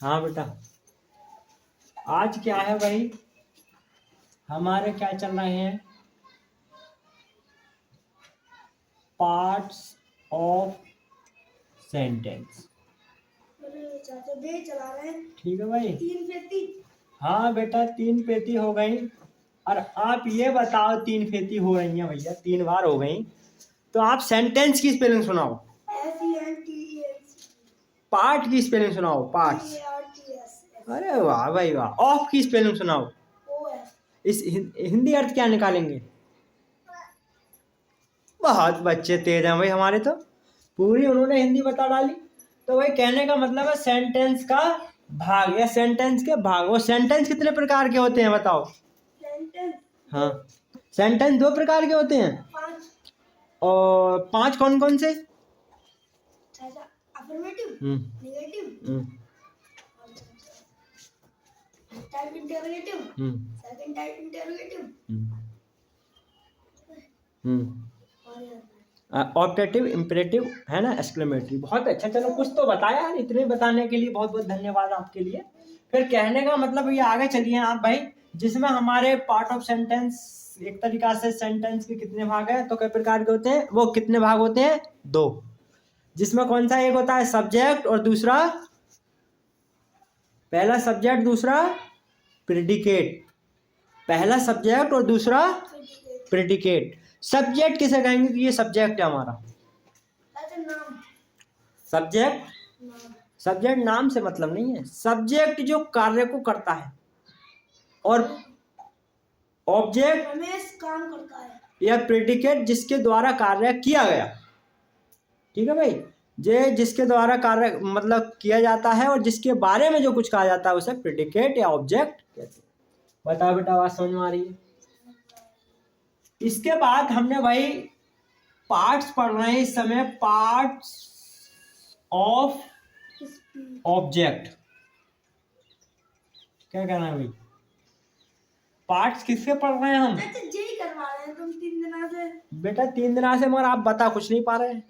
हाँ बेटा, आज क्या है भाई, हमारे क्या चल रहे हैं, पार्ट्स ऑफ सेंटेंस। अरे चाचा बे चला रहे हैं। ठीक है भाई। 3 पेटी। हाँ बेटा, 3 पेटी हो गई। और आप ये बताओ, 3 पेटी हो रही हैं भैया, 3 बार हो गई, तो आप सेंटेंस की स्पेलिंग सुनाओ। SENTENCE। पार्ट की स्पेलिंग सुनाओ, पार्ट्स। PARTS। अरे वाह भाई वाह। ऑफ की स्पेलिंग सुनाओ। OF। इस हिंदी अर्थ क्या निकालेंगे? बहुत बच्चे तेज हैं भाई हमारे तो, पूरी उन्होंने हिंदी बता डाली। तो भाई कहने का मतलब है सेंटेंस का भाग या सेंटेंस के भाग। वो सेंटेंस कितने प्रकार के होते हैं बताओ? सेंटेंस हाँ, सेंटेंस 2 प्रकार के होते हैं। 5। और 5 कौन कौन से? चाचा affirmative, negative, type interrogative, second type interrogative, और ऑप्टेटिव, इम्परेटिव, है ना, एक्सक्लेमेटरी। बहुत अच्छा, चलो कुछ तो बताया यार, इतने बताने के लिए बहुत बहुत धन्यवाद आपके लिए। फिर कहने का मतलब ये आगे चलिए आप भाई, जिसमें हमारे पार्ट ऑफ सेंटेंस, एक तरीका से सेंटेंस के कितने भाग हैं, तो कई प्रकार के होते हैं, वो कितने भाग होते हैं? 2। जिसमें कौन सा एक होता है? सब्जेक्ट, और दूसरा, पहला सब्जेक्ट, दूसरा प्रेडिकेट। पहला सब्जेक्ट और दूसरा प्रेडिकेट। सब्जेक्ट किसे कहेंगे कि ये सब्जेक्ट है हमारा? चाचा नाम। सब्जेक्ट, नाम। सब्जेक्ट नाम से मतलब नहीं है, सब्जेक्ट जो कार्य को करता है, और ऑब्जेक्ट रमेश काम करता है, या प्रेडिकेट जिसके द्वारा कार्य किया गया। ठीक है भाई, जे जिसके द्वारा कार्य मतलब किया जाता है, और जिसके बारे में जो कुछ कहा जाता है उसे प्रेडिकेट या ऑब्जेक्ट कहते हैं। बताओ बेटा, आवाज समझ में आ रही है? इसके बाद हमने भाई पार्ट्स पढ़ रहे हैं इस समय, पार्ट्स ऑफ ऑब्जेक्ट। क्या कहना है भाई? पार्ट्स किसके पढ़ रहे हैं हम? चाचा यही करवा रहे हैं तुम 3 दिनों से। बेटा 3 दिन से, मगर आप बता कुछ नहीं पा रहे हैं।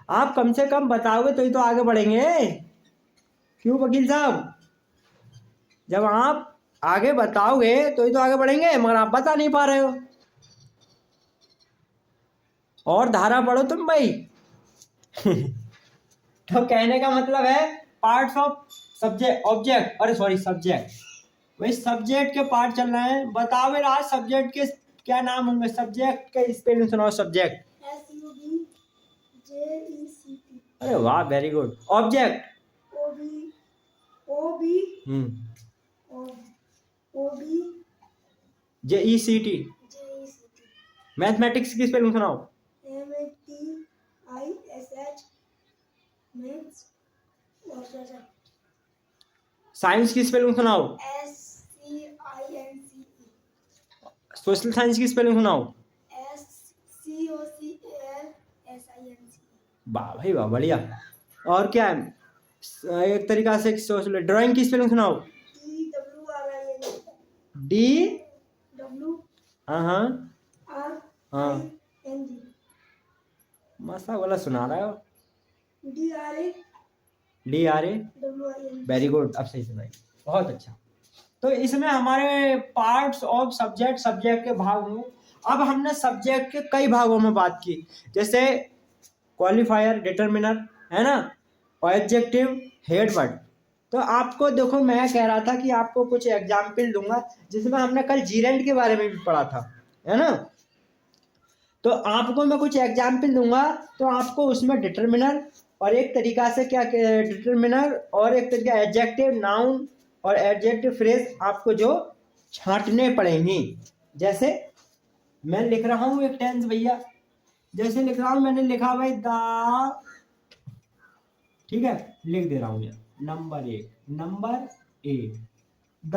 आप कम से कम बताओगे तो ही तो आगे बढ़ेंगे। क्यों वकील साहब? जब आप आगे बताओगे तो ही तो आगे बढ़ेंगे, मगर आप बता नहीं पा रहे हो। और धारा पढ़ो तुम भाई। तो कहने का मतलब है पार्ट्स ऑफ सब्जेक्ट, ऑब्जेक्ट, अरे सॉरी सब्जेक्ट, वही सब्जेक्ट के पार्ट चल रहे हैं। बताओ मेरा सब्जेक्ट के क्या नाम होंगे? सब्जेक्ट के स्पेलिंग सुनाओ। Subject SUBJECT। अरे वाह, very good. Object OB JECT। Mathematics की स्पेलिंग सुनाओ। MATISH। मैथ्स। और चाचा साइंस की स्पेलिंग सुनाओ। SCINCE। सोशल साइंस की स्पेलिंग सुनाओ। SCOCLSINCE। वाह भाई वाह, बढ़िया। और क्या है? एक तरीका से सोशल ड्राइंग की स्पेलिंग सुनाओ। DWRING। D हाँ WRING। मसा वाला सुना रहा हो। DRA DRA, WIN। Very good, अब सही सुनाई, बहुत अच्छा। तो इसमें हमारे पार्ट्स ऑफ सब्जेक्ट, सब्जेक्ट के भाग होंगे। अब हमने सब्जेक्ट के कई भागों में बात की, जैसे क्वालिफायर, डिटरमिनर, है ना, और एडजेक्टिव, हेड वर्ड। तो आपको देखो, मैं कह रहा था कि आपको कुछ एग्जाम्पल दूंगा, जिसमें हमने कल जीरेंट के बारे में भी पढ़ा था, है ना। तो आपको मैं कुछ एग्जाम्पल दूंगा, तो आपको उसमें डिटरमिनर और एक तरीका से क्या, डिटरमिनर और एक तरीका एडजेक्टिव, नाउन और एडजेक्टिव फ्रेज आपको जो छांटने पड़ेंगी। जैसे मैं लिख रहा हूँ एक टेंस भैया, जैसे लिख रहा हूँ, मैंने लिखा भाई द, ठीक है, लिख दे रहा हूँ यार। Number 1 the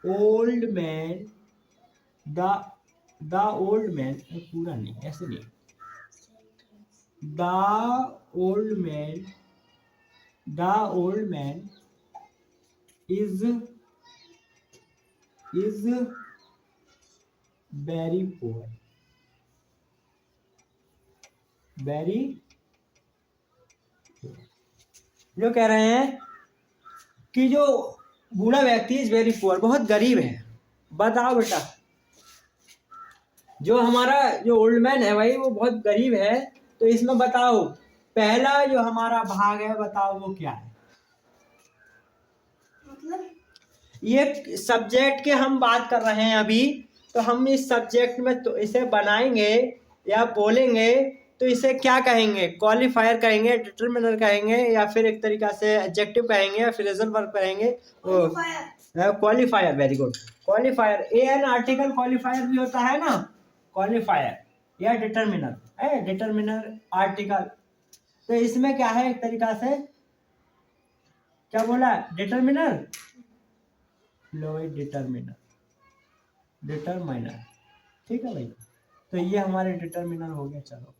old man, the old man, पूरा नहीं, ऐसे नहीं, the old man is very poor, very, जो कह रहे हैं कि जो बूढ़ा व्यक्ति इज वेरी पुअर, बहुत गरीब है। बताओ बेटा, जो हमारा जो ओल्ड मैन है भाई वो बहुत गरीब है, तो इसमें बताओ पहला जो हमारा भाग है बताओ वो क्या है? मतलब ये सब्जेक्ट के हम बात कर रहे हैं अभी, तो हम इस सब्जेक्ट में तो इसे बनाएंगे या बोलेंगे तो इसे क्या कहेंगे? क्वालिफायर कहेंगे, डिटरमिनर कहेंगे, या फिर एक तरीका से एडजेक्टिव कहेंगे, या फ्रेजल वर्ब कहेंगे? Qualifier. Qualifier, very good. Qualifier A an article qualifier भी होता है ना, क्वालिफायर या डिटरमिनर है, डिटरमिनर आर्टिकल। तो इसमें क्या है, एक तरीका से क्या बोला? डिटरमिनर, लो डिटरमिनर, डिटरमिनर, ठीक है भाई। तो ये हमारे डिटरमिनर हो गया। चलो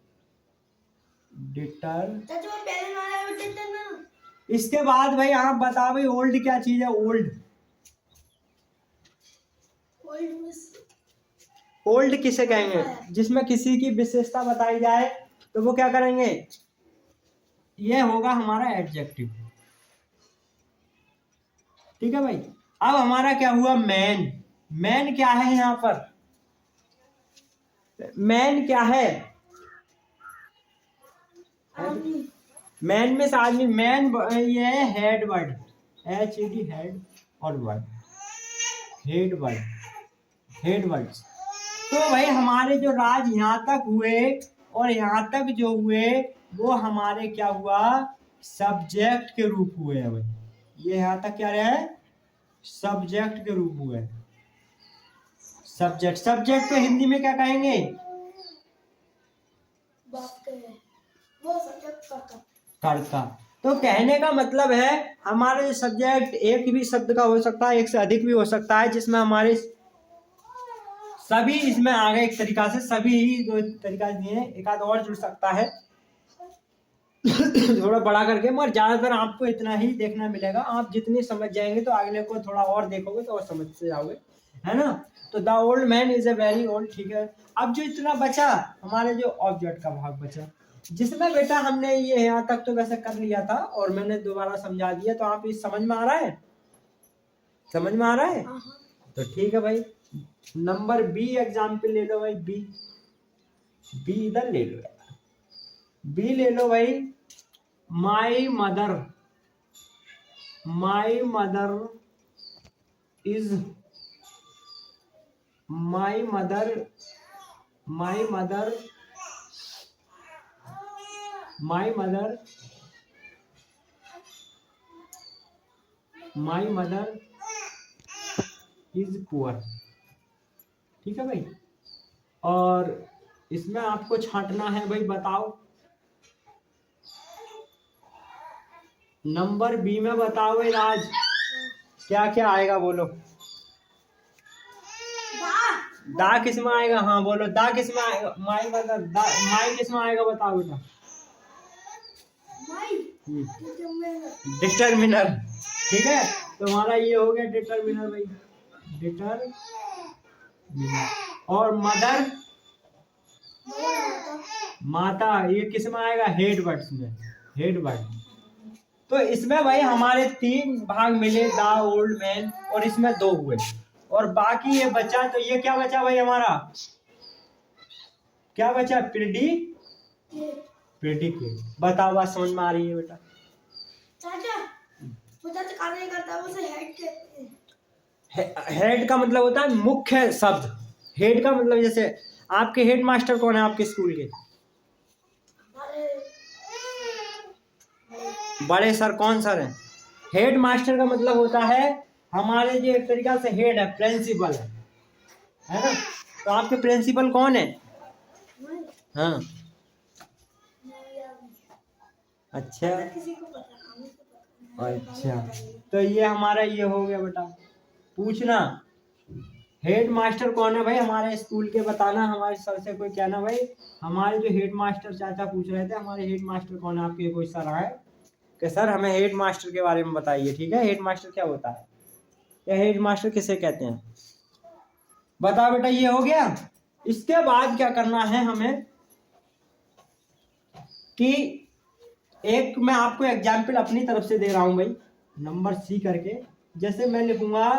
चाचा वो पहले वाला बेटे थे ना। इसके बाद भाई आप बताओ भाई ओल्ड क्या चीज है? ओल्ड, ओल्ड किसे कहेंगे? जिसमें किसी की विशेषता बताई जाए तो वो क्या करेंगे? ये होगा हमारा एडजेक्टिव, ठीक है भाई। अब हमारा क्या हुआ? मैन। मैन क्या है यहाँ पर? मैन क्या है? आदमी। मैन में से आदमी। मैन ये है हेड वर्ड, HED, हेड, और word, head word, head words. तो भाई हमारे जो राज यहाँ तक हुए और यहाँ तक जो हुए वो हमारे क्या हुआ? सब्जेक्ट के रूप हुए हैं भाई। ये यहाँ तक क्या रहे? सब्जेक्ट के रूप हुए। सब्जेक्ट, सब्जेक्ट को हिंदी में क्या कहेंगे? बात करे वो सब्जेक्ट करता। कर्ता। तो कहने का मतलब है हमारे जो सब्जेक्ट एक भी शब्द का हो सकता है, एक से अधिक भी हो सकता है, जिसमें हमारे सभी इसमें आ गए। एक तरीका से सभी ही दो तरीका दिए हैं, एक आध और जुड़ सकता है थोड़ा बड़ा करके, मगर ज्यादातर आपको इतना ही देखना मिलेगा। आप जितनी समझ जाएंगे तो अगले को थोड़ा और देखोगे तो और समझ से जाओगे, है ना। तो the old man is a very old, ठीक है। अब जो इतना बचा हमारे जो ऑब्जेक्ट का भाग बचा, जिसमें बेटा हमने ये यहाँ तक तो वैसे कर लिया था और मैंने दोबारा समझा दिया, तो आप इस समझ में आ रहा है? समझ में आ रहा है? तो ठीक है भाई। नंबर बी एग्जाम्पल ले लो भाई। बी, बी इधर ले लो यार। बी ले लो भाई। My mother, my mother is, my mother, my mother, my mother, my mother is poor, ठीक है भाई। और इसमें आपको छांटना है भाई। बताओ नंबर बी में बताओ भाई राज, क्या क्या आएगा बोलो। दा किस में आएगा? हाँ बोलो, दा किस में आएगा? माई मदर, माई किस में आएगा बताओ बेटा? डिटरमिनर, ठीक है। तो हमारा ये हो गया डिटरमिनर भाई, डिटरमिनर। और मदर, माता, ये किस में आएगा? हेड वर्ड्स में, हेड वर्ड। तो इसमें भाई हमारे 3 भाग मिले, द ओल्ड मैन, और इसमें 2 हुए और बाकी ये बचा। तो ये क्या बचा भाई हमारा? क्या बचा? प्रेडिकेट। बताओ बात समझ में आ रही है बेटा? चाचा मुझे तो काम नहीं करता, वो से हेड कहते हैं। हेड का मतलब होता है मुख्य शब्द। हेड का मतलब जैसे आपके हेड मास्टर कौन है आपके स्कूल के? बड़े सर। कौन सर है? हेड मास्टर का मतलब होता है हमारे जो एक तरीका से हेड है, प्रिंसिपल है ना। तो आपके प्रिंसिपल कौन है? हाँ, अच्छा किसी को पता। अच्छा। तो ये हमारा ये हो गया बेटा। पूछना हेड मास्टर कौन है भाई हमारे स्कूल के? बताना हमारे सर से कोई कहना भाई हमारे जो हेड मास्टर चाचा पूछ रहे थे हमारे हेड मास्टर कौन है आपके? कोई सर आए कि सर हमें हेड मास्टर के बारे में बताइए, ठीक है। हेड मास्टर क्या होता है या हेड मास्टर किसे कहते हैं? बताओ बेटा। ये हो गया। इसके बाद क्या करना है हमें कि एक मैं आपको एग्जाम्पल अपनी तरफ से दे रहा हूं भाई। नंबर सी करके, जैसे मैं लिखूंगा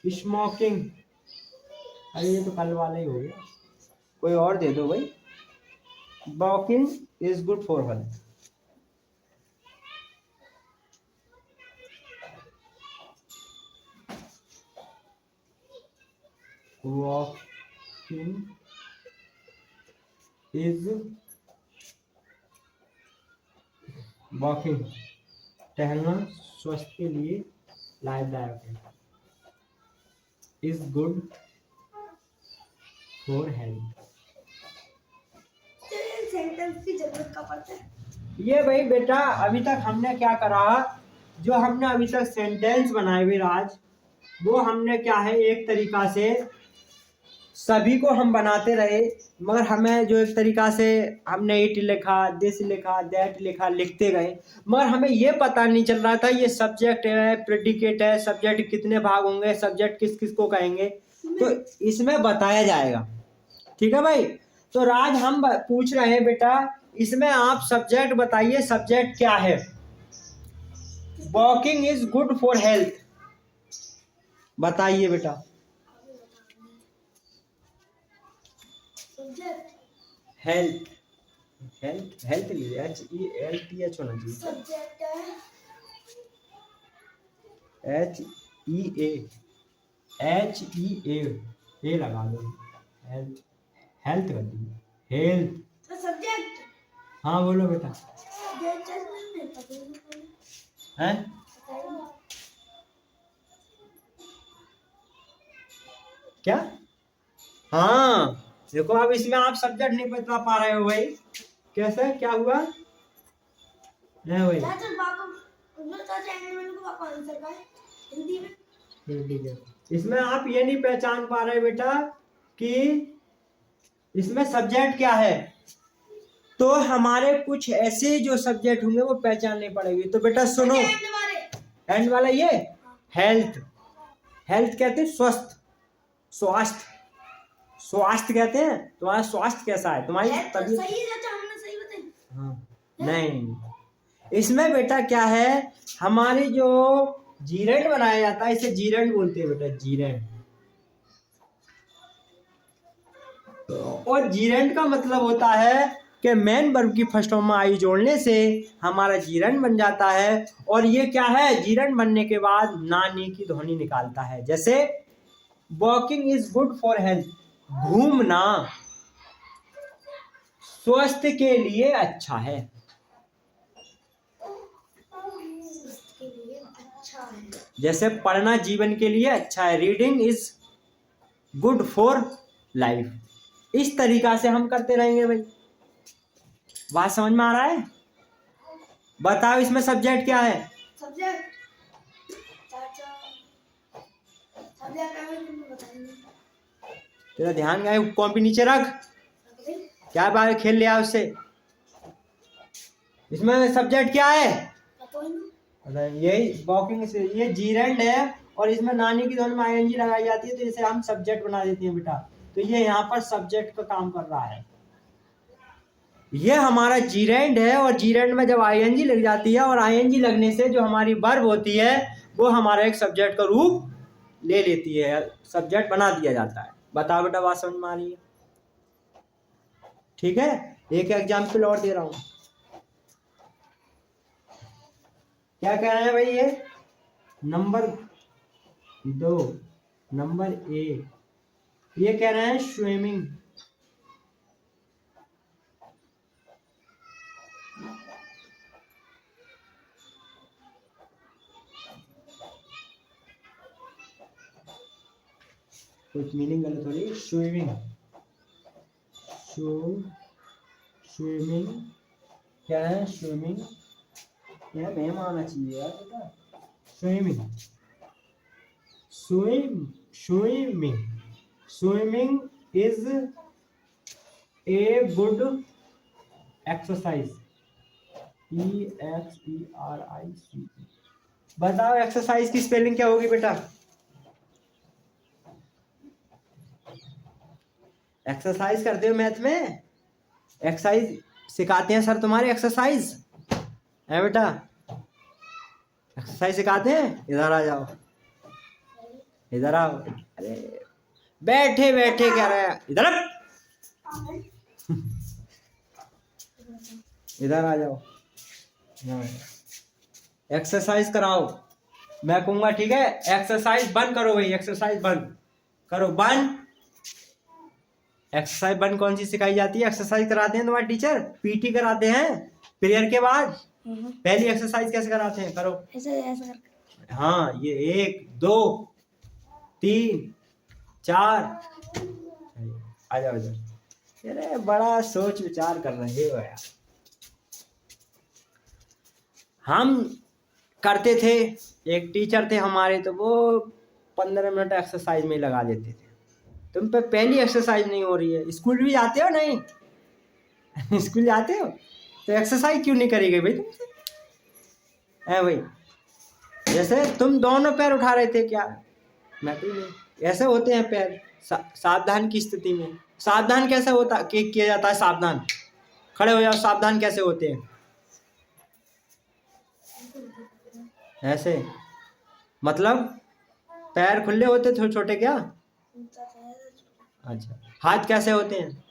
स्मोकिंग, अरे ये तो कल वाला ही हो गया, कोई और दे दो भाई। Walking is good for health. Walking is walking टहलना स्वास्थ्य के लिए लाभदायक है, is good for health. Sentence की जरूरत का पड़ता है। ये भाई बेटा अभी तक हमने क्या करा, जो हमने अभी तक सेंटेंस बनाए हुए राज, वो हमने क्या है एक तरीका से सभी को हम बनाते रहे, मगर हमें जो एक तरीका से हमने इट लिखा, दिस लिखा, दैट लिखा, लिखते गए, मगर हमें ये पता नहीं चल रहा था ये सब्जेक्ट है, प्रेडिकेट है, सब्जेक्ट कितने भाग होंगे, सब्जेक्ट किस किस को कहेंगे, तो इसमें बताया जाएगा। ठीक है भाई। तो राज हम पूछ रहे हैं बेटा, इसमें आप सब्जेक्ट बताइए, सब्जेक्ट क्या है। Walking is good for health, बताइए बेटा। Subject health, health health HELTH होना चाहिए। सब्जेक्ट है HEA लगा दो, हेल्थ, हेल्थ कर दीजिए, हेल्थ। तो सब्जेक्ट हाँ बोलो बेटा। हैं क्या? हाँ देखो, अब इसमें आप सब्जेक्ट नहीं बता पा रहे हो भाई, कैसे क्या हुआ है भाई? हिंदी में ठीक है, इसमें आप ये नहीं पहचान पा रहे बेटा कि इसमें सब्जेक्ट क्या है, तो हमारे कुछ ऐसे जो सब्जेक्ट होंगे वो पहचानने पड़ेंगे। तो बेटा सुनो, एंड वाला ये हेल्थ, हेल्थ कहते हैं स्वस्थ, स्वास्थ्य, स्वास्थ्य कहते हैं। तुम्हारा स्वास्थ्य कैसा है, तुम्हारी तबीयत सही है चाचा, हमने सही बताई। हाँ नहीं, इसमें बेटा क्या है, हमारी जो जीरेंड बनाया जाता है, इसे जीरेंड बोलते हैं बेटा, जीरेंड। और जीरेंड का मतलब होता है कि मेन वर्ब की फर्स्ट फॉर्म में आई जोड़ने से हमारा जीरेंड बन जाता है। और ये क्या है, जीरेंड बनने के बाद नानी की ध्वनि निकालता है। जैसे walking is good for health, घूमना स्वास्थ्य के लिए अच्छा है। जैसे पढ़ना जीवन के लिए अच्छा है, reading is good for life. इस तरीका से हम करते रहेंगे भाई। बात समझ में आ रहा है? बताओ इसमें सब्जेक्ट क्या है? सब्जेक्ट चाचा, सब्जेक्ट हमें बताएंगे। तेरा ध्यान गया, कॉपी नीचे रख, क्या बात खेल लिया उससे। इसमें सब्जेक्ट क्या है? यही वॉकिंग से, ये जीरेंड है और इसमें नानी की ध्वनि में आईएनजी लगाई जाती है, तो इसे हम सब्जेक्ट बना देते हैं बेटा। तो ये यहाँ पर सब्जेक्ट का काम कर रहा है। ये हमारा जीरेंड है और जीरेंड में जब आईएनजी लग जाती है और आईएनजी लगने से जो हमारी वर्ब होती है वो हमारा एक सब्जेक्ट का रूप ले लेती है, सब्जेक्ट बना दिया जाता है। बताओ बेटा, बात समझ में आ रही है? ठीक है, एक एग्जाम्पल और दे रहा हूं। क्या कह रहे हैं भाई, ये नंबर 2, नंबर ए, ये कह रहे हैं स्विमिंग। कुछ मीनिंग गलत हो रही है। स्विमिंग, स्विमिंग क्या है? स्विमिंग क्या मैम आना चाहिए यार बेटा। Swimming, swimming, swimming is a good exercise, EXERIC। बताओ एक्सरसाइज की स्पेलिंग क्या होगी बेटा? एक्सरसाइज करते हो मैथ में, एक्सरसाइज सिखाते हैं सर तुम्हारे, एक्सरसाइज है बेटा। एक्सरसाइज सिखाते हैं, इधर आ जाओ, इधर आओ। अरे बैठे बैठे कह रहे हैं इधर आ। इधर आ जाओ, एक्सरसाइज कराओ, मैं कहूंगा ठीक है। एक्सरसाइज बंद करो भाई, एक्सरसाइज बंद करो, बंद। एक्सरसाइज बंद कौन सी सिखाई जाती है? एक्सरसाइज कराते हैं तुम्हारे टीचर, पीटी कराते हैं पीरियड के बाद। पहली एक्सरसाइज कैसे कराते हैं? करो ऐसे ऐसे कर। हाँ, ये 1 2 3 4, आ जाओ इधर। अरे बड़ा सोच विचार कर रहे हो यार। हम करते थे, एक टीचर थे हमारे, तो वो 15 मिनट एक्सरसाइज में लगा देते थे। तुम पे पहली एक्सरसाइज नहीं हो रही है। स्कूल भी जाते हो नहीं? स्कूल जाते हो तो एक्सरसाइज क्यों नहीं करी गई भाई तुमसे? है भाई, जैसे तुम दोनों पैर उठा रहे थे क्या? मैं तो नहीं। ऐसे होते हैं पैर सावधान की स्थिति में। सावधान कैसे होता किया जाता है? सावधान, खड़े हो जाओ। सावधान कैसे होते हैं? ऐसे, मतलब पैर खुले होते छोटे छोटे क्या? अच्छा, हाथ कैसे होते हैं?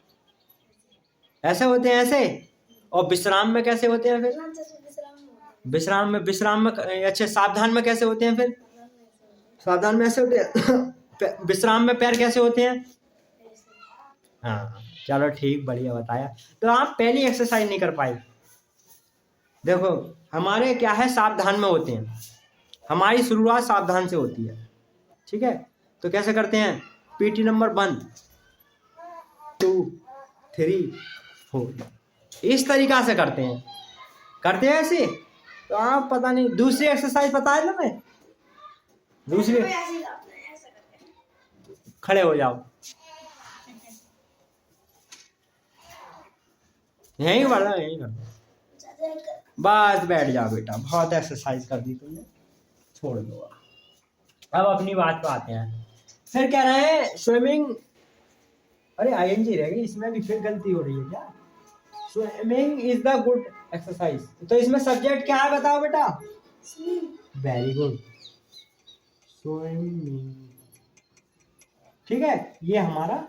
ऐसे होते हैं, ऐसे। और विश्राम में कैसे होते हैं फिर? विश्राम में अच्छे, सावधान में कैसे होते हैं फिर? सावधान में ऐसे होते हैं। विश्राम में पैर कैसे होते हैं? हाँ चलो ठीक, बढ़िया बताया। तो आप पहली एक्सरसाइज नहीं कर पाए। देखो हमारे क्या है, सावधान में होते हैं, हमारी शुरुआत सावधान से होती है, ठीक है। तो कैसे करते हैं? पीटी नंबर 1 2 3 4, इस तरीका से करते हैं, करते हैं ऐसे। तो आप पता नहीं, दूसरी एक्सरसाइज पता है तुम्हें? दूसरी, खड़े हो जाओ, यहीं वाला यहीं कर, बस बैठ जाओ बेटा, बहुत एक्सरसाइज कर दी तुमने, छोड़ दो। अब अपनी बात पे आते हैं। फिर कह रहे हैं स्विमिंग, अरे आईएनजी रह गई, इसमें भी फिर गलती हो रही है क्या? Swimming is the good exercise. तो इसमें सब्जेक्ट क्या है बताओ बेटा? वेरी गुड, स्विमिंग, ठीक है। ये हमारा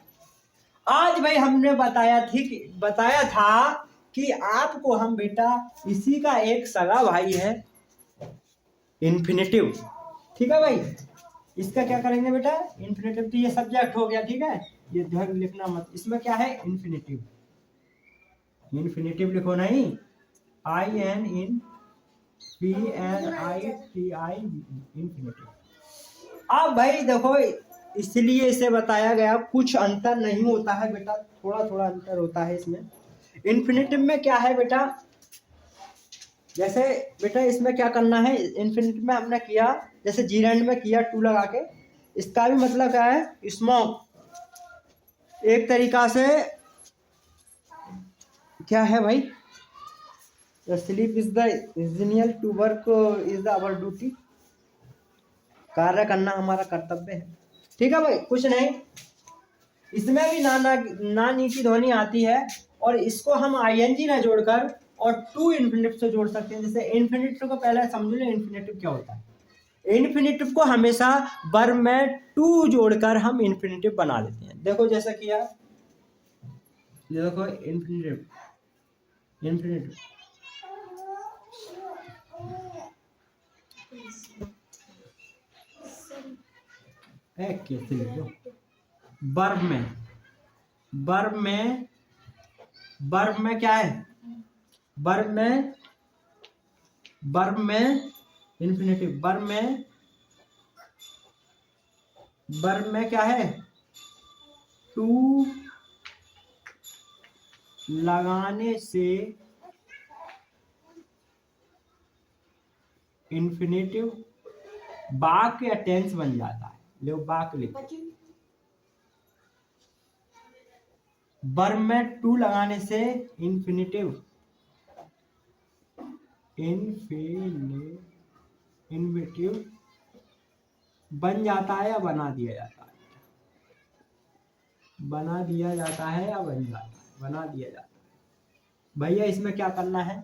आज भाई हमने बताया था कि आपको हम बेटा इसी का एक सगा भाई है इन्फिनेटिव, ठीक है भाई। इसका क्या करेंगे बेटा? इन्फिनेटिव। तो ये सब्जेक्ट हो गया, ठीक है, ये ध्यान लिखना मत। इसमें क्या है? इन्फिनेटिव। इन्फिनेटिव लिखो नहीं, INFINITI, इन्फिनेटिव। अब भाई देखो, इसलिए इसे बताया गया, कुछ अंतर नहीं होता है बेटा, थोड़ा थोड़ा अंतर होता है इसमें। इन्फिनेटिव में क्या है बेटा? जैसे बेटा इसमें क्या करना है, इन्फिनेटिव में हमने किया, जैसे जीरेंड में किया 2 लगा के, इसका भी मतलब क्या है? स्मोक। एक तरीका से क्या है भाई? Sleep is the engineer to work is the hour duty. कार्य करना हमारा कर्तव्य है, ठीक है भाई, कुछ नहीं। इसमें भी ना नी की ध्वनि आती है, और इसको हम आईएनजी ना जोड़कर और टू इन्फिनेटिव से जोड़ सकते हैं। जैसे इन्फिनेटिव को पहले समझ लो, इन्फिनेटिव क्या होता है। इन्फिनेटिव को हमेशा वर्ब में टू जोड़कर हम इन्फिनेटिव बना देते हैं। देखो जैसा किया, ये देखो इन्फिनेटिव, इन्फिनेटिव कैसे लिख दो? वर्ब में क्या है? वर्ब में इन्फिनेटिव, वर्ब में क्या है? टू लगाने से इन्फिनेटिव वाक्य या टेंस बन जाता है। लो वाक्य लिखो, वर्ब में टू लगाने से इन्फिनेटिव बन जाता है या बना दिया जाता है? बना दिया जाता है या बन जाता है? बना दिया जाता है। भैया इसमें क्या करना है?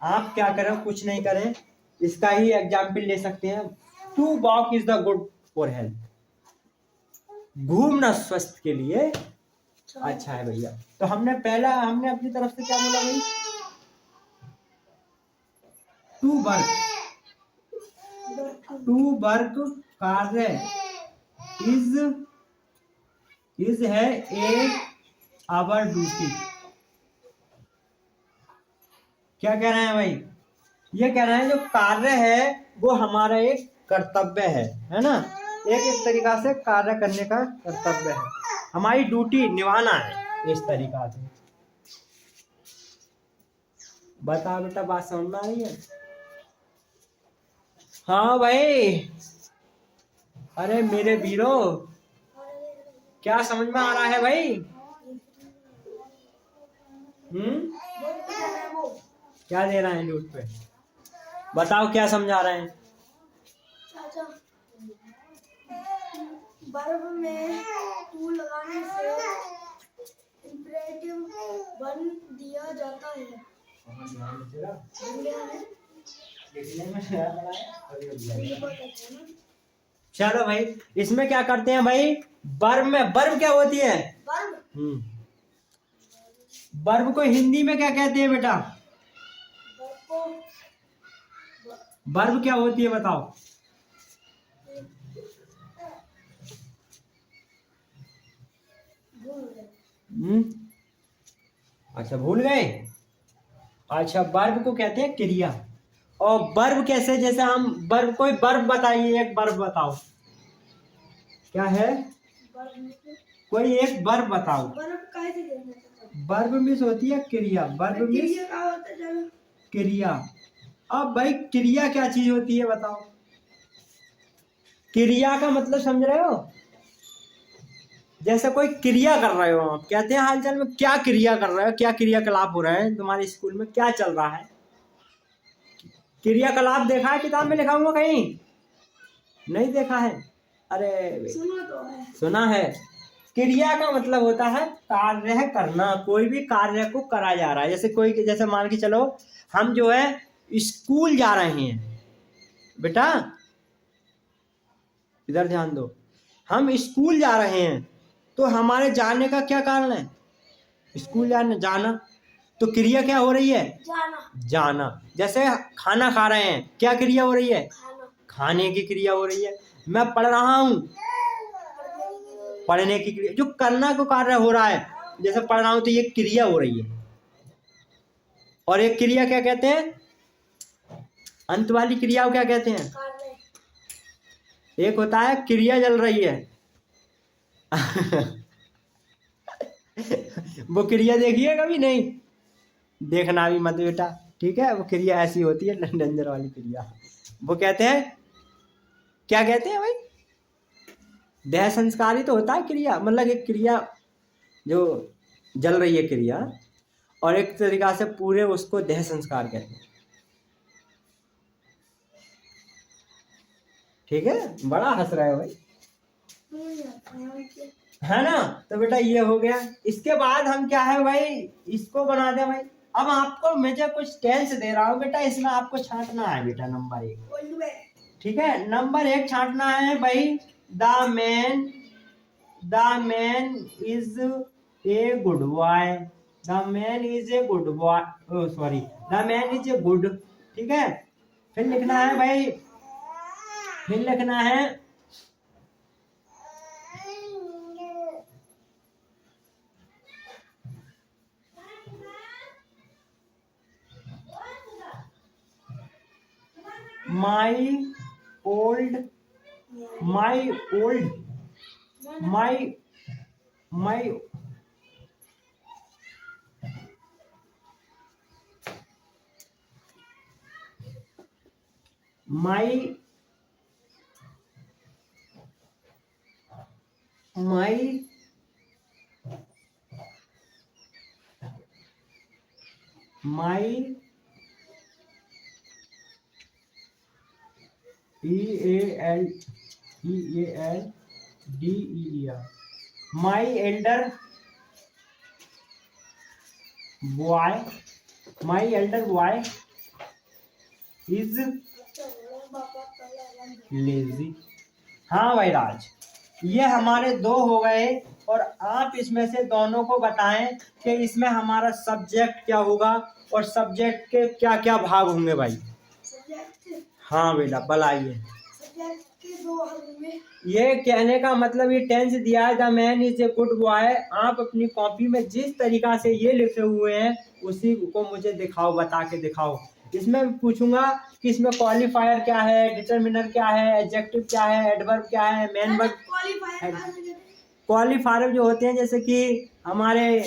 आप क्या करें? कुछ नहीं करें, इसका ही एग्जाम्पल ले सकते हैं, to walk is the good for health, घूमना स्वास्थ्य के लिए अच्छा है भैया। तो हमने अपनी तरफ से क्या बोला भाई, टू वर्क कार्य इज है ए आवर ड्यूटी। क्या कह रहे हैं भाई, ये कह रहे हैं जो कार्य है वो हमारा एक कर्तव्य है ना, एक तरीका से कार्य करने का कर्तव्य है, हमारी ड्यूटी निभाना है इस तरीका से। बता बेटा, बात समझ में आ रही है? हाँ भाई, अरे मेरे वीरो, क्या समझ में आ रहा है भाई? क्या दे रहे हैं नोट पे, बताओ क्या समझा रहे हैं? चाचा, बर्ब में टू लगाने से इंपरेटिव बन दिया जाता है। चलो भाई, इसमें क्या करते हैं भाई, वर्ब क्या होती है? वर्ब को हिंदी में क्या कहते हैं बेटा? वर्ब क्या होती है बताओ? अच्छा, भूल गए? अच्छा, वर्ब को कहते हैं क्रिया। और वर्ब कैसे, जैसे हम वर्ब, कोई वर्ब बताइए, एक वर्ब बताओ, क्या है? कोई एक वर्ब बताओ। वर्ब मीन्स होती है क्रिया, वर्ब मीन्स क्रिया। अब भाई क्रिया क्या चीज होती है बताओ? क्रिया का मतलब समझ रहे हो? जैसे कोई क्रिया कर रहे हो आप, कहते हैं हालचाल में क्या क्रिया कर रहे हो, क्या क्रियाकलाप हो रहा है तुम्हारे स्कूल में, क्या चल रहा है? क्रियाकलाप देखा है किताब में लिखा हुआ कहीं? नहीं देखा है? अरे सुना है। क्रिया का मतलब होता है कार्य करना, कोई भी कार्य को करा जा रहा है। जैसे मान के चलो, हम जो है स्कूल जा रहे हैं, बेटा इधर ध्यान दो, हम स्कूल जा रहे हैं, तो हमारे जाने का क्या कारण है? स्कूल जाना। तो क्रिया क्या हो रही है? जाना। जैसे खाना खा रहे हैं, क्या क्रिया हो रही है? खाने की क्रिया हो रही है। मैं पढ़ रहा हूँ, पढ़ने की क्रिया, जो करना को कार्य हो रहा है, जैसे पढ़ रहा हूँ तो ये क्रिया हो रही है। और एक क्रिया क्या कहते हैं, अंत वाली क्रिया को क्या कहते हैं? एक होता है क्रिया जल रही है वो क्रिया देखिए कभी? नहीं देखना भी मत बेटा, ठीक है? वो क्रिया ऐसी होती है डेंजर वाली क्रिया। वो कहते हैं, क्या कहते हैं भाई? देह संस्कारी तो होता है क्रिया, मतलब एक क्रिया जो जल रही है क्रिया, और एक तरीका से पूरे उसको देह संस्कार कहते हैं, ठीक है? बड़ा हंस रहे हो भाई, है ना? तो बेटा ये हो गया। इसके बाद हम क्या है भाई, इसको बना दे भाई। अब आपको मुझे कुछ टेंस दे रहा हूँ बेटा, इसमें आपको छांटना है बेटा नंबर 1, ठीक है? नंबर 1 छांटना है भाई, the man is a good boy, the man is a good boy, sorry, the man is a good, ठीक है? फिर लिखना है भाई, फिर लिखना है my old my EALDER, my elder boy is अच्छा पापा पहले लेजी। हाँ भाई राज, ये हमारे दो हो गए और आप इसमें से दोनों को बताएं कि इसमें हमारा सब्जेक्ट क्या होगा और सब्जेक्ट के क्या क्या भाग होंगे भाई। सब्जेक्ट हाँ बेटा बताइए। सब्जेक्ट के दो भाग होंगे। ये कहने का मतलब ये टेंस दिया है, the man is a good boy. आप अपनी कॉपी में जिस तरीका से ये लिखे हुए हैं उसी को मुझे दिखाओ, बता के दिखाओ। इसमें पूछूंगा कि इसमें क्वालिफायर क्या है, डिटरमिनर क्या है, एडजेक्टिव क्या है, एडवर्ब क्या है, मेन वर्ब। क्वालिफायर क्वालिफायर जो होते हैं जैसे कि हमारे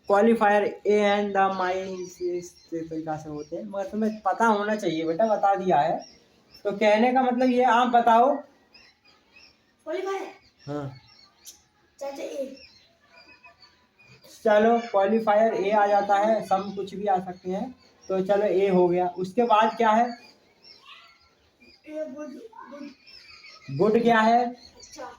qualifier A and the my इस तरीका से होते हैं, मगर तुम्हें पता होना चाहिए बेटा, बता दिया है। तो कहने का मतलब ये, आप बताओ। क्वालिफायर हाँ चाचा ए चलो क्वालिफायर ए आ जाता है, सम कुछ भी आ सकते हैं, तो चलो ए हो गया। उसके बाद क्या है? गुड गुड गुड क्या है? अच्छा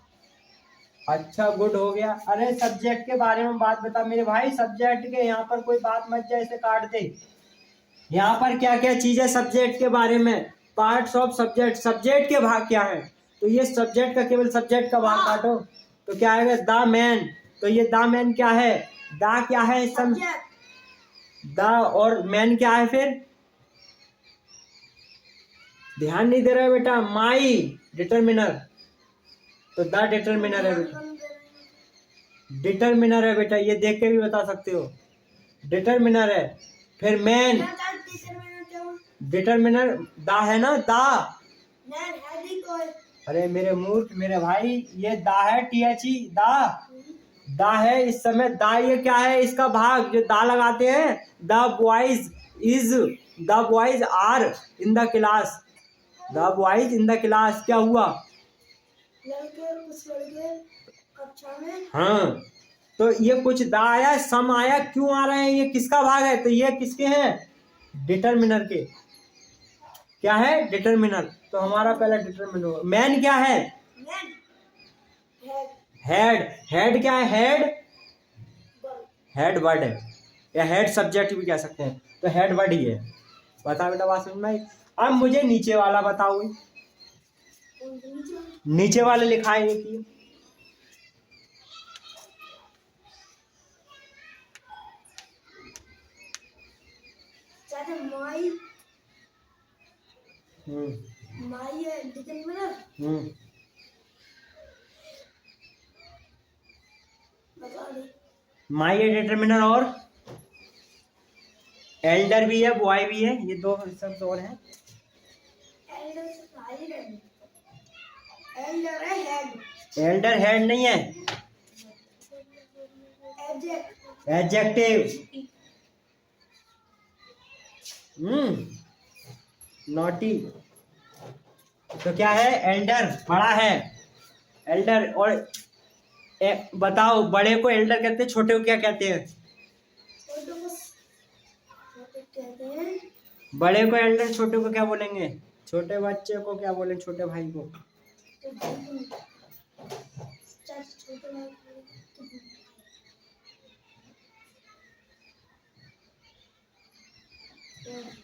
अच्छा गुड हो गया। अरे सब्जेक्ट के बारे में बात बता मेरे भाई, सब्जेक्ट के यहाँ पर कोई बात मत जाए ऐसे काट दे। यहाँ पर क्या क्या चीज है सब्जेक्ट के बारे में? पार्ट्स ऑफ सब्जेक्ट, सब्जेक्ट के भाग क्या है? तो ये सब्जेक्ट का केवल सब्जेक्ट का भाग काटो तो क्या आएगा? The man. तो ये द मैन क्या है? द क्या है? सब्जेक्ट द और मैन क्या है फिर? ध्यान नहीं दे रहे बेटा। माई डिटरमिनर, तो द डिटरमिनर है बेटा। डिटरमिनर है बेटा, ये देख के भी बता सकते हो, डिटरमिनर है। फिर मैन, डिटरमिनर द है ना, द। अरे मेरे मूर्ख मेरे भाई, ये द है, THE द है इस समय। द ये क्या है? इसका भाग जो द लगाते हैं। The boys is, the boys are in the class, the boys in the class. क्या हुआ? कुछ लड़के कक्षा में। हाँ, तो ये कुछ द आया, सम आया, क्यों आ रहे हैं? ये किसका भाग है? तो ये किसके हैं? डिटरमिनर के। क्या है? डिटरमिनर। तो हमारा पहला डिटरमिनर। मैन क्या है? हेड। हेड क्या है? हेड, हेड वर्ड है, या हेड सब्जेक्ट भी कह सकते हैं, तो हेड वर्ड ही है। बता बेटा, बात समझ में आई? अब मुझे नीचे वाला बताओ। नीचे वाले लिखा है ये कि माई माई है डिटरमिनर। बता दे। माई है डिटरमिनर, और एल्डर भी है, बॉय भी है, ये दो शब्द और हैं। एल्डर है हेड। एल्डर हेड नहीं है, एडजेक्टिव। नॉटी। तो क्या है? एल्डर बड़ा है, एल्डर। और बताओ, बड़े को एल्डर कहते हैं, छोटे को क्या कहते हैं? बड़े को एल्डर, छोटे को क्या बोलेंगे? छोटे बच्चे को क्या बोलेंगे? छोटे भाई को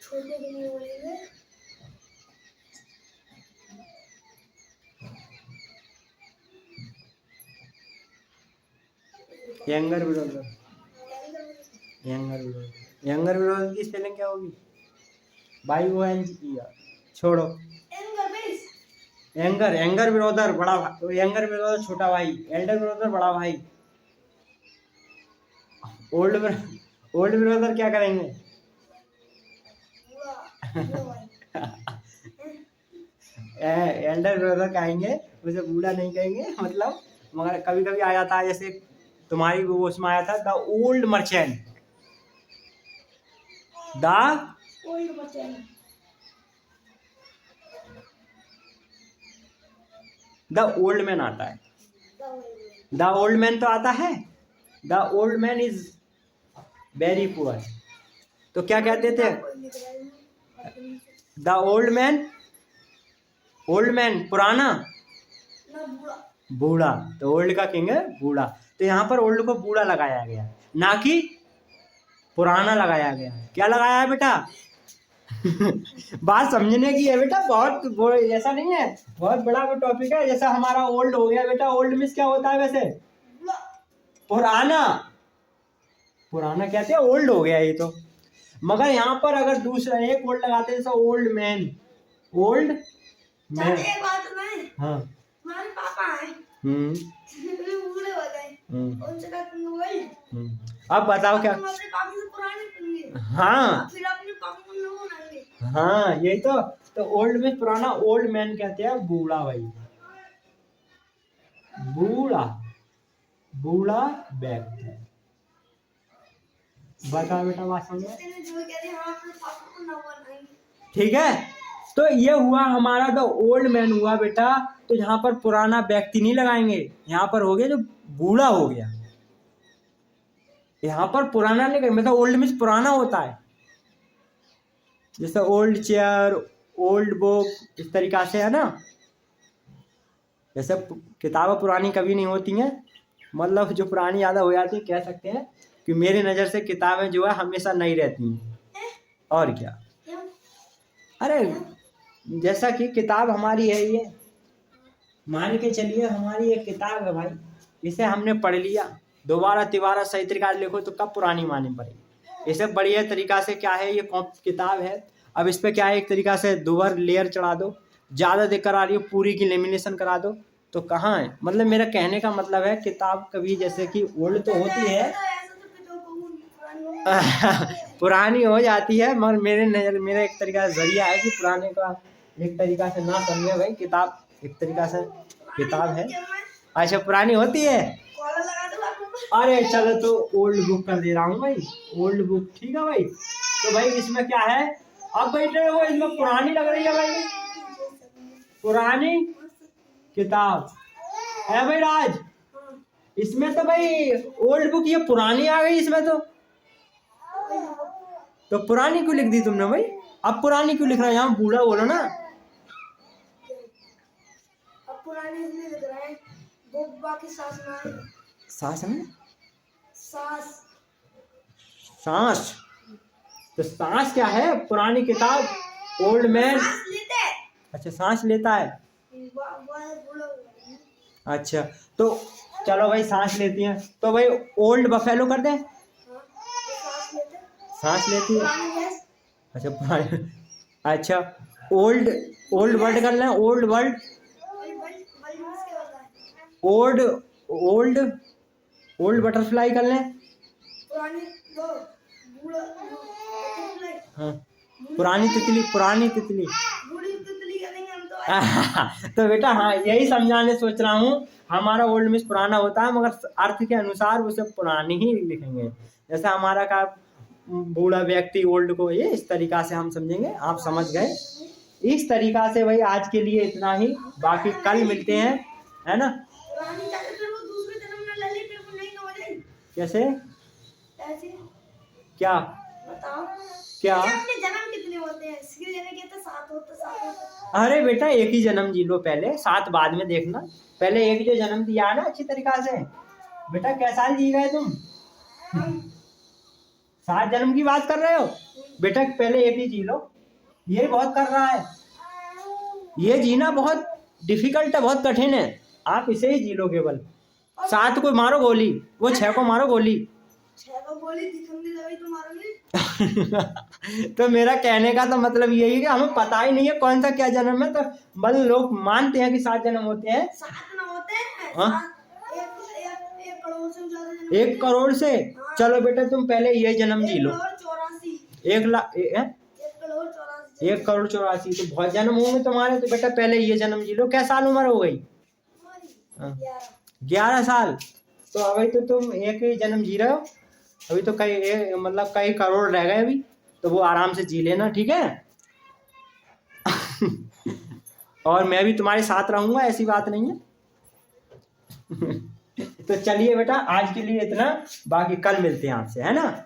छोटे के लिए बोलेंगे younger brother. Younger brother, younger brother की स्पेलिंग क्या होगी भाई? वो छोड़ो। यंगर, यंगर ब्रदर बड़ा भाई, यंगर ब्रदर छोटा भाई, एल्डर ब्रदर बड़ा भाई। ओल्ड ब्रदर क्या करेंगे? एल्डर ब्रदर कहेंगे, उसे बूढ़ा नहीं कहेंगे मतलब। मगर कभी कभी आ जाता है, जैसे तुम्हारी वो उसमें आया था, the old merchant. The old merchant, the old man आता है। द ओल्ड मैन तो आता है। The old man is very poor. तो क्या कहते थे? The old man, old man पुराना, बूढ़ा। तो ओल्ड का किंग है बूढ़ा। तो यहाँ पर ओल्ड को बूढ़ा लगाया गया, ना कि पुराना लगाया गया। क्या लगाया है बेटा? बात समझने की है बेटा, बहुत ऐसा नहीं है, बहुत बड़ा वो टॉपिक है। जैसा हमारा ओल्ड हो गया बेटा, ओल्ड मीन्स क्या होता है वैसे? पुराना। पुराना कहते हैं, ओल्ड हो गया ये तो। मगर यहाँ पर अगर दूसरा एक वर्ड लगाते हैं जैसा ओल्ड मैन, ओल्ड मैन। एक बात नहीं, हाँ। हमारे पापा है बूढ़े हो गए, उनसे कहते वही। अब बताओ क्या? तुम अपने पापा से पुराने बनेंगे, हाँ फिर अपने पापा को लोग बनाएंगे। हाँ यही तो ओल्ड में पुराना, ओल्ड मैन कहते हैं बूढ़ा भाई, बूढ़ा, बूढ़ा व्यक्ति। बताओ बेटा बात समझ में? जो कहते हैं हम अपने पापा को ना बनाएंगे। ठीक है, तो ये हुआ हमारा तो ओल्ड मैन हुआ बेटा। तो यहाँ पर पुराना व्यक्ति नहीं लगाएंगे, यहाँ पर हो गया जो बूढ़ा हो गया। यहाँ पर पुराना नहीं कहेंगे, मतलब ओल्ड मीन्स पुराना होता है। जैसे ओल्ड चेयर, ओल्ड बुक, इस तरीका से है ना। जैसे किताबें पुरानी कभी नहीं होती हैं, मतलब जो पुरानी ज़्यादा हो जाती है, कह सकते हैं कि मेरी नज़र से किताबें जो है हमेशा नई रहती हैं। और क्या? अरे जैसा कि किताब हमारी है, ये मान के चलिए हमारी एक किताब है भाई, इसे हमने पढ़ लिया, दोबारा तिबारा सही तरीका से लिखो तो कब पुरानी मानी पड़ेगी। इसे बढ़िया तरीका से क्या है, ये किताब है, अब इस पे क्या है, एक तरीका से दोबारा लेयर चढ़ा दो, ज़्यादा दिक्कत आ रही है पूरी की लेमिनेशन करा दो, तो कहाँ है। मतलब मेरा कहने का मतलब है किताब कभी जैसे कि ओल्ड तो होती है पुरानी हो जाती है, मगर मेरे नज़र, मेरा एक तरीका से जरिया है कि पुराने का एक तरीका से ना समझे भाई। किताब एक तरीका से किताब है, अच्छा पुरानी होती है। अरे चलो तो ओल्ड बुक कर दे रहा हूँ भाई, ओल्ड बुक, ठीक है भाई। तो भाई इसमें क्या है, अब बैठे हो इसमें पुरानी लग रही है भाई, पुरानी किताब है भाई राज। इसमें तो भाई ओल्ड बुक ये पुरानी आ गई इसमें तो पुरानी क्यों लिख दी तुमने भाई? अब पुरानी क्यों लिख रहा है, यहाँ बूढ़ा बोलो ना। अब पुरानी इसलिए लिख रहा है, वो बाकी सांस में, सांस में, सांस, सांस, तो सांस क्या है, पुरानी किताब, ओल्ड मैन। अच्छा सांस लेता है, अच्छा तो चलो भाई सांस लेती हैं, तो भाई ओल्ड बफेलो कर दे, सांस लेती है, अच्छा पुरानी, अच्छा ओल्ड, ओल्ड वर्ल्ड कर लें, old world, old, old, old butterfly कर लें, हाँ पुरानी तितली, पुरानी तितली तो बेटा हाँ यही समझाने सोच रहा हूँ, हमारा ओल्ड मीन्स पुराना होता है, मगर अर्थ के अनुसार उसे पुरानी ही लिखेंगे। जैसा हमारा का बूढ़ा व्यक्ति ओल्ड को, ये इस तरीका से हम समझेंगे, आप समझ गए। इस तरीका से भाई आज के लिए इतना ही, बाकी कल मिलते हैं, है ना। कैसे, क्या बताओ क्या? अपने जन्म कितने होते हैं? इसके जन्म के तो 7 होते, 7 होते। अरे बेटा एक ही जन्म जी लो पहले, 7 बाद में देखना, पहले एक जो जन्म दिया है ना अच्छी तरीका से। बेटा कैसा साल जी गए तुम? 7 जन्म की बात कर रहे हो बेटा, पहले एक ही जी लो, ये बहुत कर रहा है, ये जीना बहुत डिफिकल्ट है, बहुत कठिन है, आप इसे ही जी लो केवल। 7 को मारो गोली, वो 6 को मारो गोली 6 को गोली दिखने लगी तुम्हारे। तो मेरा कहने का तो मतलब यही है कि हमें पता ही नहीं है कौन सा क्या जन्म है, तो बस लोग मानते हैं कि 7 जन्म होते हैं। 7 ना होते हैं, हाँ? 1 करोड़ से ज्यादा जन्म। 1 करोड़ से? हाँ। चलो बेटा तुम पहले ये जन्म जी लो। 1 1 लाख 1 करोड़ 84, तो बहुत जन्म होंगे तुम्हारे, तो बेटा पहले ये जन्म जी लो। क्या साल उम्र हो गई? 11 साल। तो अभी तो तुम एक ही जन्म जी रहे हो, अभी तो कई मतलब कई करोड़ रह गए अभी, तो वो आराम से जी लेना, ठीक है। और मैं भी तुम्हारे साथ रहूंगा, ऐसी बात नहीं है। तो चलिए बेटा आज के लिए इतना, बाकी कल मिलते हैं आपसे, है ना।